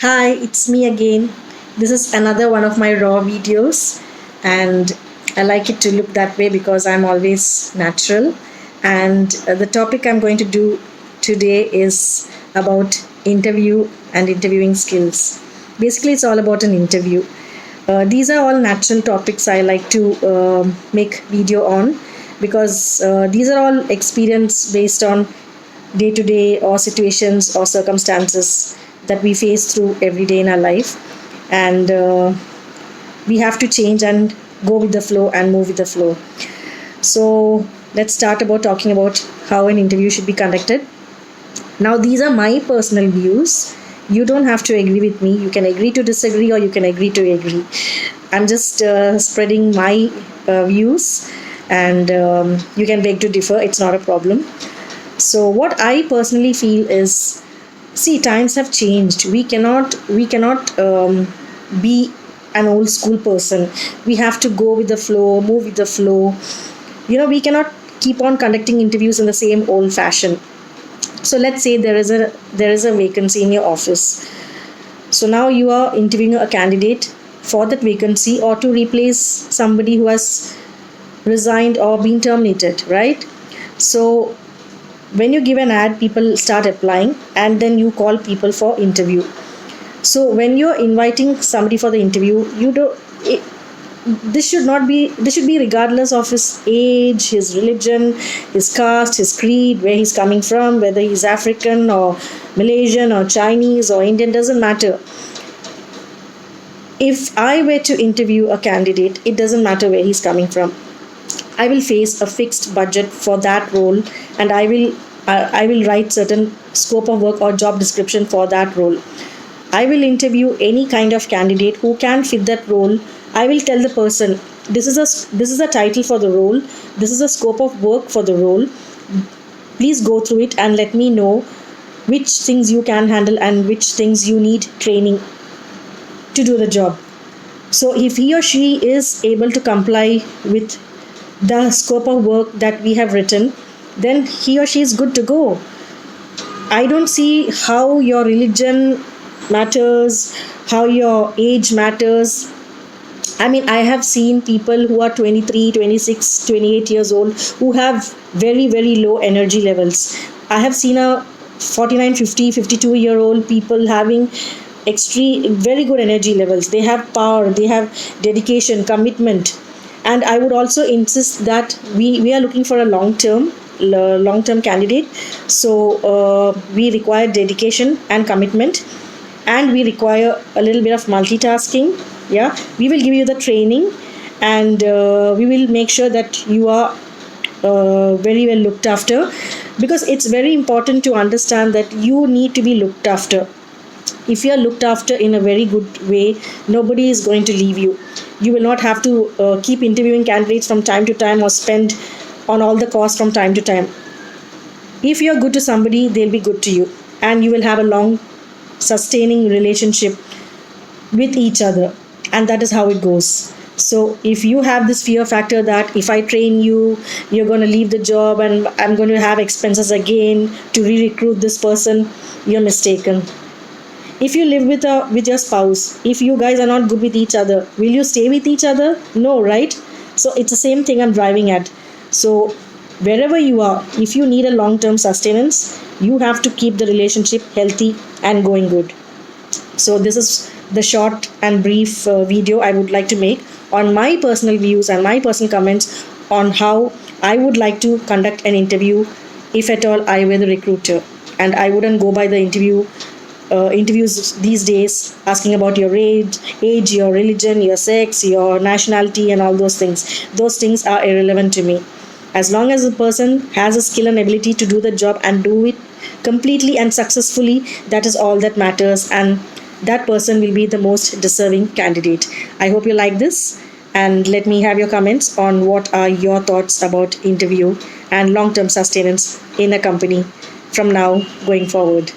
Hi, it's me again. This is another one of my raw videos, and I like it to look that way because I'm always natural. And the topic I'm going to do today is about interview and interviewing skills. Basically, it's all about an interview. These are all natural topics I like to make video on because these are all experience based on day to day or situations or circumstances that we face through every day in our life. And we have to change and go with the flow and move with the flow. So let's start about talking about how an interview should be conducted. Now, these are my personal views. You don't have to agree with me. You can agree to disagree or you can agree to agree. I'm just spreading my views, and you can beg to differ. It's not a problem. So what I personally feel is, see, times have changed. We cannot be an old school person. We have to go with the flow, move with the flow. We cannot keep on conducting interviews in the same old fashion. So let's say there is a vacancy in your office. So now you are interviewing a candidate for that vacancy or to replace somebody who has resigned or been terminated, right? So when you give an ad, people start applying, and then you call people for interview. So when you're inviting somebody for the interview, you do it, this should be regardless of his age, his religion, his caste, his creed, where he's coming from, whether he's African or Malaysian or Chinese or Indian, doesn't matter. If I were to interview a candidate, it doesn't matter where he's coming from. I will face a fixed budget for that role, and I will write certain scope of work or job description for that role. I will interview any kind of candidate who can fit that role. I will tell the person, this is a title for the role, this is a scope of work for the role. Please go through it and let me know which things you can handle and which things you need training to do the job. So if he or she is able to comply with the scope of work that we have written, then he or she is good to go. I don't see how your religion matters, how your age matters. I mean, I have seen people who are 23, 26, 28 years old who have very, very low energy levels. I have seen a 49, 50, 52-year-old people having extreme, very good energy levels. They have power, they have dedication, commitment. And I would also insist that we are looking for a long term candidate. So we require dedication and commitment, and we require a little bit of multitasking. Yeah, we will give you the training, and we will make sure that you are very well looked after, because it's very important to understand that you need to be looked after. If you are looked after in a very good way, nobody is going to leave you. You will not have to keep interviewing candidates from time to time or spend on all the costs from time to time. If you are good to somebody, they'll be good to you, and you will have a long sustaining relationship with each other, and that is how it goes. So if you have this fear factor that if I train you, you're going to leave the job and I'm going to have expenses again to re-recruit this person, you're mistaken. If you live with your spouse, if you guys are not good with each other, will you stay with each other? No, right? So it's the same thing I'm driving at. So wherever you are, if you need a long term sustenance, you have to keep the relationship healthy and going good. So this is the short and brief video I would like to make on my personal views and my personal comments on how I would like to conduct an interview if at all I were the recruiter. And I wouldn't go by the interviews these days asking about your age, your religion, your sex, your nationality, and all those things. Those things are irrelevant to me. As long as the person has a skill and ability to do the job and do it completely and successfully, that is all that matters, and that person will be the most deserving candidate. I hope you like this, and let me have your comments on what are your thoughts about interview and long-term sustenance in a company from now going forward.